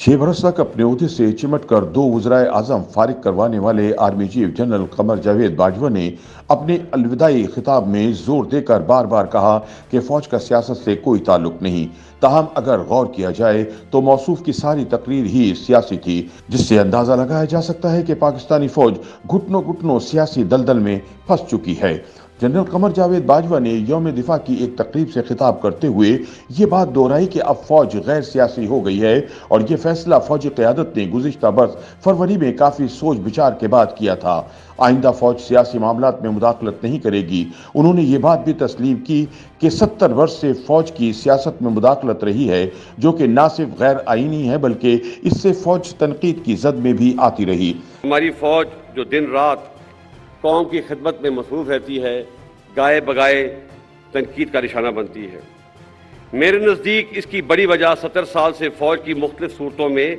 6 बरस तक अपने ओहदे से चिमट कर 2 वज़राए आज़म फारिग करवाने वाले army chief general Qamar Javed Bajwa ने अपने अलविदाई खिताब में जोर देकर बार बार कहा कि फौज का सियासत से कोई ताल्लुक नहीं। ताहम अगर गौर किया जाए तो मौसूफ की सारी तकरीर ही सियासी थी, जिससे अंदाजा लगाया जा सकता है कि पाकिस्तानी फौज घुटनों घुटनों सियासी दलदल में फंस चुकी है। जनरल कमर जावेद बाजवा ने यौम दिफा की एक तकरीब से खिताब करते हुए ये बात दोहराई कि अब फौज गैर सियासी हो गई है और ये फैसला फौजी क़यादत ने गुज़िश्ता बरस फरवरी में काफ़ी सोच विचार के बाद किया था। आइंदा फौज सियासी मामलात में मुदाखलत नहीं करेगी। उन्होंने ये बात भी तस्लीम की कि 70 वर्ष से फौज की सियासत में मुदाखलत रही है, जो कि ना सिर्फ गैर आईनी है बल्कि इससे फौज तनकीद की जद में भी आती रही। हमारी फौज जो दिन रात कौम की खिदमत में मसरूफ़ रहती है, गाए बगाए तनकीद का निशाना बनती है। मेरे नज़दीक इसकी बड़ी वजह 70 साल से फ़ौज की मुख्तलिफ सूरतों में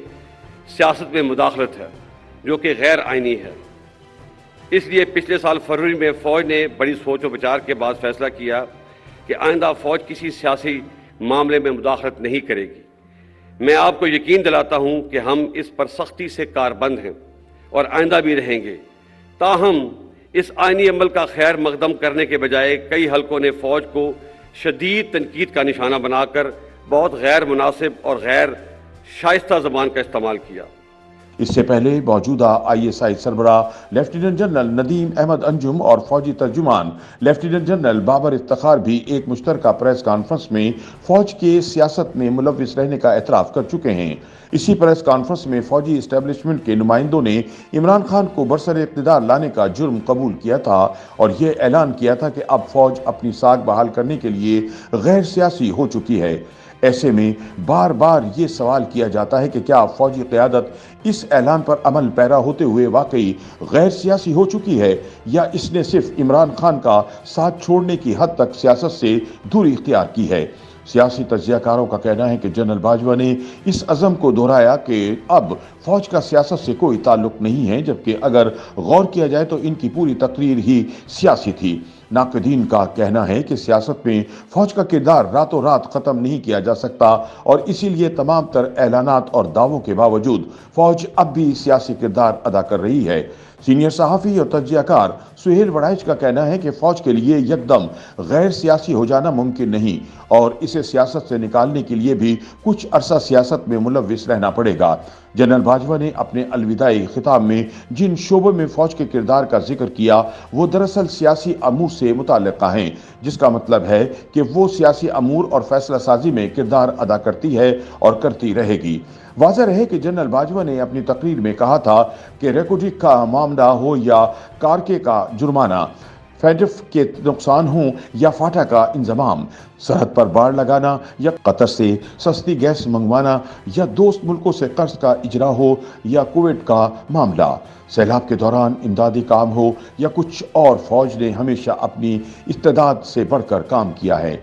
सियासत में मुदाखलत है, जो कि गैर आइनी है। इसलिए पिछले साल फरवरी में फ़ौज ने बड़ी सोच व विचार के बाद फैसला किया कि आइंदा फ़ौज किसी सियासी मामले में मुदाखलत नहीं करेगी। मैं आपको यकीन दिलाता हूँ कि हम इस पर सख्ती से कारबंद हैं और आइंदा भी रहेंगे। ताहम इस आइनी अमल का खैर मकदम करने के बजाय कई हलकों ने फ़ौज को शदीद तनकीद का निशाना बनाकर बहुत गैर मुनासिब और गैर शाइस्ता ज़बान का इस्तेमाल किया। इससे पहले मौजूदा ISI सरबराह लेफ्टिनेंट जनरल नदीम अहमद अंजुम और फौजी तर्जुमान लेफ्टिनेंट जनरल बाबर इफ्तिखार भी एक मुश्तरका प्रेस कॉन्फ्रेंस में फौज के सियासत में मुलव्विस रहने का एतराफ़ कर चुके हैं। इसी प्रेस कॉन्फ्रेंस में फौजी इस्टेब्लिशमेंट के नुमाइंदों ने इमरान खान को बरसर इक़्तिदार लाने का जुर्म कबूल किया था और यह ऐलान किया था कि अब फौज अपनी साख बहाल करने के लिए गैर सियासी हो चुकी है। ऐसे में बार बार ये सवाल किया जाता है कि क्या फौजी क़यादत इस ऐलान पर अमल पैरा होते हुए वाकई गैर सियासी हो चुकी है या इसने सिर्फ इमरान खान का साथ छोड़ने की हद तक सियासत से दूरी इख्तियार की है। सियासी तज्ज़ियाकारों का कहना है कि जनरल बाजवा ने इस अज़म को दोहराया कि अब फौज का सियासत से कोई ताल्लुक नहीं है, जबकि अगर गौर किया जाए तो इनकी पूरी तकरीर ही सियासी थी। नाक़दीन का कहना है कि सियासत में फौज का किरदार रातों रात ख़त्म नहीं किया जा सकता और इसीलिए तमाम तर ऐलानात और दावों के बावजूद फौज अब भी सियासी किरदार अदा कर रही है। सीनियर सहाफ़ी और तज्ज़ियाकार सुहेल वड़ाइच का कहना है कि फौज के लिए यकदम गैर सियासी हो जाना मुमकिन नहीं और इसे सियासत से निकालने के लिए भी कुछ अरसा सियासत में मुलव्विस रहना पड़ेगा। जनरल बाजवा ने अपने अलविदाई खिताब में जिन शोबों में फौज के किरदार का जिक्र किया वो दरअसल सियासी अमूर से मुताल्लिक़ हैं, जिसका मतलब है कि वो सियासी अमूर और फैसला साजी में किरदार अदा करती है और करती रहेगी। वाज़ेह रहे कि जनरल बाजवा ने अपनी तकरीर में कहा था कि रेकोडिक का मामला हो या कारके का जुर्माना, फैडफ के नुकसान हो या फाटा का इंजमाम, सरहद पर बाड़ लगाना या कतर से सस्ती गैस मंगवाना या दोस्त मुल्कों से कर्ज का इजरा हो या कुवैत का मामला, सैलाब के दौरान इमदादी काम हो या कुछ और, फौज ने हमेशा अपनी इस्तेदाद से बढ़कर काम किया है।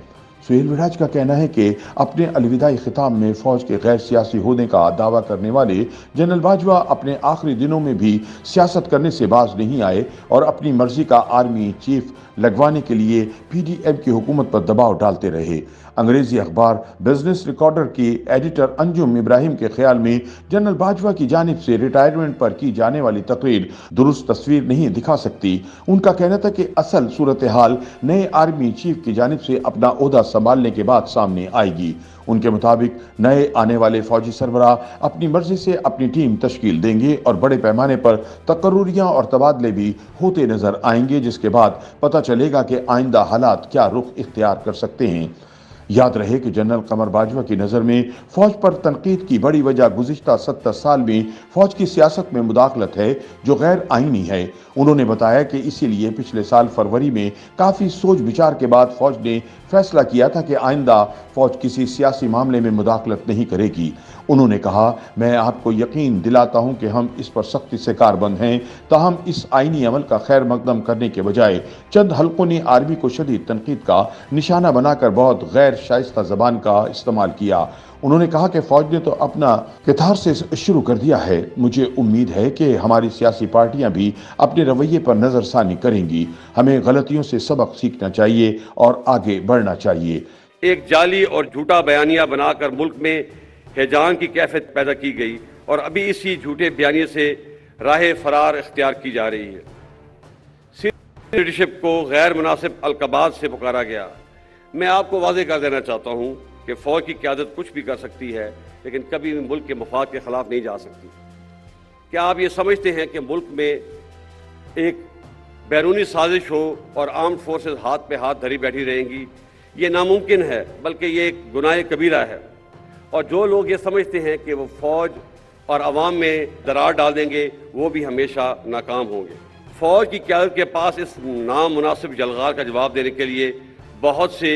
सुहेल वड़ाइच का कहना है कि अपने अलविदाई खिताब में फौज के गैर सियासी होने का दावा करने वाले जनरल बाजवा अपने आखिरी दिनों में भी सियासत करने से बाज नहीं आए और अपनी मर्जी का आर्मी चीफ लगवाने के लिए PDM की हुकूमत पर दबाव डालते रहे। अंग्रेजी अखबार बिजनेस रिकॉर्डर की एडिटर अंजुम इब्राहिम के ख्याल में जनरल बाजवा की जानिब से रिटायरमेंट पर की जाने वाली तकरीर दुरुस्त तस्वीर नहीं दिखा सकती। उनका कहना था कि असल सूरत हाल नए आर्मी चीफ की जानिब से अपना ओहदा संभालने के बाद सामने आएगी। उनके मुताबिक नए आने वाले फौजी सरबराह अपनी मर्जी से अपनी टीम तश्कील देंगे और बड़े पैमाने पर तकर्रुरियां और तबादले भी होते नजर आएंगे, जिसके बाद पता चलेगा कि आइंदा हालात क्या रुख इख्तियार कर सकते हैं। याद रहे कि जनरल कमर बाजवा की नज़र में फौज पर तनकीद की बड़ी वजह गुज़िश्ता 70 साल में फौज की सियासत में मुदाखलत है जो गैर आइनी है। उन्होंने बताया कि इसीलिए पिछले साल फरवरी में काफ़ी सोच विचार के बाद फौज ने फैसला किया था कि आइंदा फौज किसी सियासी मामले में मुदाखलत नहीं करेगी। उन्होंने कहा, मैं आपको यकीन दिलाता हूं कि हम इस पर सख्ती से कारबंद हैं, ताहम इस आइनी अमल का खैर मकदम करने के बजाय चंद हल्कों ने आर्मी को शदीद तनकीद का निशाना बनाकर बहुत गैर शाइस्ता ज़बान का इस्तेमाल किया। उन्होंने कहा कि फौज ने तो अपना कितार से शुरू कर दिया है। मुझे उम्मीद है कि हमारी सियासी पार्टियां भी अपने रवैये पर नज़रसानी करेंगी। हमें गलतियों से सबक सीखना चाहिए और आगे बढ़ना चाहिए। एक जाली और झूठा बयानिया बनाकर मुल्क में ہیجان کی کیفیت پیدا کی گئی اور ابھی اسی جھوٹے بیانیے سے راہ فرار اختیار کی جا رہی ہے۔ سینئر لیڈرشپ کو غیر مناسب القابات سے پکارا گیا۔ میں آپ کو واضح کر دینا چاہتا ہوں کہ فوج کی قیادت کچھ بھی کر سکتی ہے لیکن کبھی بھی ملک کے مفاد کے خلاف نہیں جا سکتی۔ کیا آپ یہ سمجھتے ہیں کہ ملک میں ایک بیرونی سازش ہو اور آرمڈ فورسز ہاتھ پہ ہاتھ دھری بیٹھی رہیں گی؟ یہ ناممکن ہے، بلکہ یہ ایک گناہ کبیرہ ہے۔ اور جو لوگ یہ سمجھتے ہیں کہ وہ فوج اور عوام میں درار ڈال دیں گے وہ بھی ہمیشہ ناکام ہوں گے۔ فوج کی قیادت کے پاس اس نامناسب جلغار کا جواب دینے کے لیے بہت سے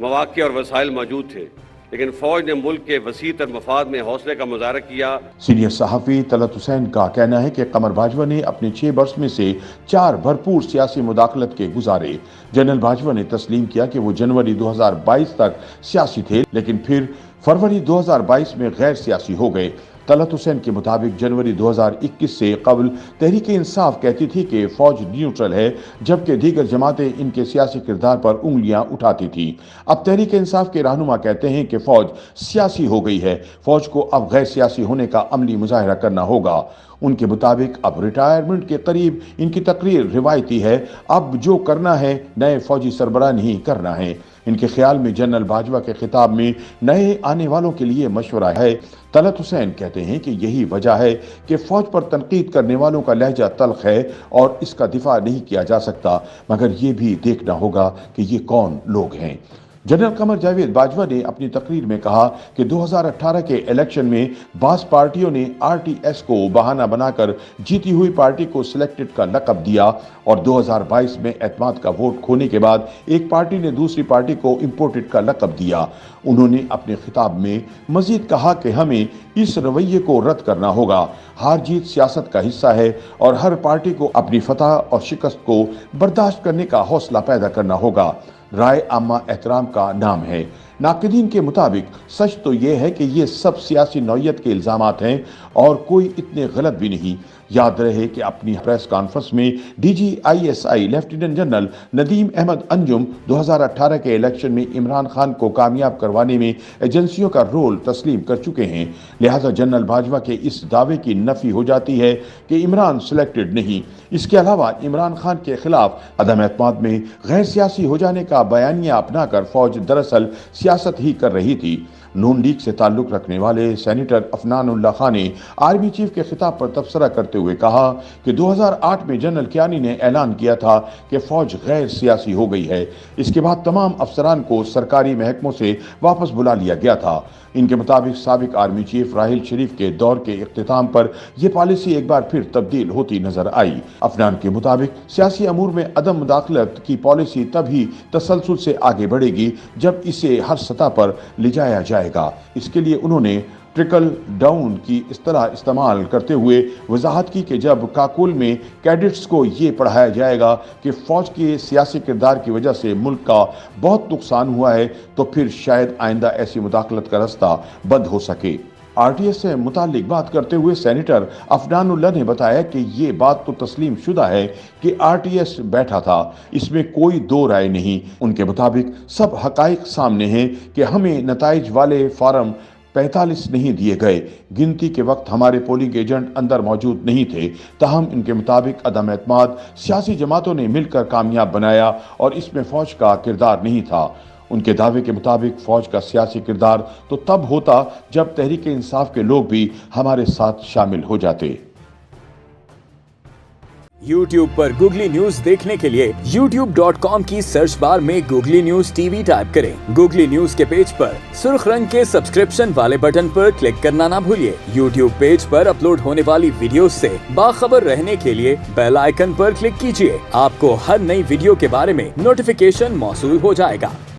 مواقع اور وسائل موجود تھے، لیکن فوج نے ملک کے وسیع تر مفاد میں حوصلے کا مظاہرہ کیا۔ سینئر صحافی طلعت حسین کا کہنا ہے کہ قمر باجوہ نے اپنے 6 برس میں سے 4 بھرپور سیاسی مداخلت کے گزارے۔ جنرل باجوہ نے تسلیم کیا کہ وہ جنوری 2022 تک سیاسی تھے لیکن پھر فروری 2022 میں غیر سیاسی ہو گئے۔ طلعت حسین کے مطابق جنوری 2021 سے قبل تحریک انصاف کہتی تھی کہ فوج نیوٹرل ہے، جبکہ دیگر جماعتیں ان کے سیاسی کردار پر انگلیاں اٹھاتی تھی۔ اب تحریک انصاف کے رہنما کہتے ہیں کہ فوج سیاسی ہو گئی ہے، فوج کو اب غیر سیاسی ہونے کا عملی مظاہرہ کرنا ہوگا۔ ان کے مطابق اب ریٹائرمنٹ کے قریب ان کی تقریر روایتی ہے، اب جو کرنا ہے نئے فوجی سربراہ نہیں کرنا ہے۔ ان کے خیال میں جنرل باجوہ کے خطاب میں نئے آنے والوں کے لیے مشورہ ہے۔ طلعت حسین کہتے ہیں کہ یہی وجہ ہے کہ فوج پر تنقید کرنے والوں کا لہجہ تلخ ہے اور اس کا دفاع نہیں کیا جا سکتا، مگر یہ بھی دیکھنا ہوگا کہ یہ کون لوگ ہیں۔ جنرل قمر جاوید باجوہ نے اپنی تقریر میں کہا کہ 2018 کے الیکشن میں بعض پارٹیوں نے RTS کو بہانہ بنا کر جیتی ہوئی پارٹی کو سلیکٹڈ کا لقب دیا اور 2022 میں اعتماد کا ووٹ کھونے کے بعد ایک پارٹی نے دوسری پارٹی کو امپورٹڈ کا لقب دیا۔ انہوں نے اپنے خطاب میں مزید کہا کہ ہمیں اس رویے کو رد کرنا ہوگا۔ ہار جیت سیاست کا حصہ ہے اور ہر پارٹی کو اپنی فتح اور شکست کو برداشت کرنے کا حوصلہ پیدا کرنا ہوگا۔ رائے عامہ احترام کا نام ہے۔ ناقدین کے مطابق سچ تو یہ ہے کہ یہ سب سیاسی نوعیت کے الزامات ہیں اور کوئی اتنے غلط بھی نہیں۔ یاد رہے کہ اپنی پریس کانفرنس میں DGISI lieutenant general Nadeem Ahmed Anjum 2018 کے الیکشن میں عمران خان کو کامیاب کروانے میں ایجنسیوں کا رول تسلیم کر چکے ہیں، لہذا جنرل باجوہ کے اس دعوے کی نفی ہو جاتی ہے کہ عمران سلیکٹڈ نہیں۔ اس کے علاوہ عمران خان کے خلاف عدم اعتماد میں غیر سیاسی ہو جانے کا بیانیہ اپنا کر فوج دراصل سیاست ہی کر رہی تھی۔ نون لیگ سے تعلق رکھنے والے سینیٹر عفنان اللہ خان نے آرمی چیف کے خطاب پر تبصرہ کرتے ہوئے کہا کہ 2008 میں جنرل کیانی نے اعلان کیا تھا کہ فوج غیر سیاسی ہو گئی ہے۔ اس کے بعد تمام افسران کو سرکاری محکموں سے واپس بلا لیا گیا تھا۔ ان کے مطابق سابق آرمی چیف راحیل شریف کے دور کے اختتام پر یہ پالیسی ایک بار پھر تبدیل ہوتی نظر آئی۔ عفنان کے مطابق سیاسی امور میں عدم مداخلت کی پالیسی تبھی تسلسل سے آگے بڑھے گی جب اسے ہر سطح پر لے جایا جائے گا۔ اس کے لیے انہوں نے ٹرکل ڈاؤن کی اصطلاح استعمال کرتے ہوئے وضاحت کی کہ جب کاکول میں کیڈٹس کو یہ پڑھایا جائے گا کہ فوج کے سیاسی کردار کی وجہ سے ملک کا بہت نقصان ہوا ہے تو پھر شاید آئندہ ایسی مداخلت کا رستہ بند ہو سکے۔ RTS سے متعلق بات کرتے ہوئے سینیٹر عفنان اللہ نے بتایا کہ یہ بات تو تسلیم شدہ ہے کہ RTS بیٹھا تھا، اس میں کوئی دو رائے نہیں۔ ان کے مطابق سب حقائق سامنے ہیں کہ ہمیں نتائج والے فارم 45 نہیں دیے گئے۔ گنتی کے وقت ہمارے پولنگ ایجنٹ اندر موجود نہیں تھے، تاہم ان کے مطابق عدم اعتماد سیاسی جماعتوں نے مل کر کامیاب بنایا اور اس میں فوج کا کردار نہیں تھا۔ ان کے دعوے کے مطابق فوج کا سیاسی کردار تو تب ہوتا جب تحریک انصاف کے لوگ بھی ہمارے ساتھ شامل ہو جاتے۔ YouTube پر گوگلی نیوز دیکھنے کے لیے youtube.com کی سرچ بار میں گوگلی نیوز TV ٹائپ کریں۔ گوگلی نیوز کے پیج پر سرخ رنگ کے سبسکرپشن والے بٹن پر کلک کرنا نہ بھولیے۔ YouTube پیج پر اپلوڈ ہونے والی ویڈیوز سے باخبر رہنے کے لیے بیل آئیکن پر کلک کیجیے۔ آپ کو ہر نئی ویڈیو کے بارے میں نوٹیفیکیشن موصول ہو جائے گا۔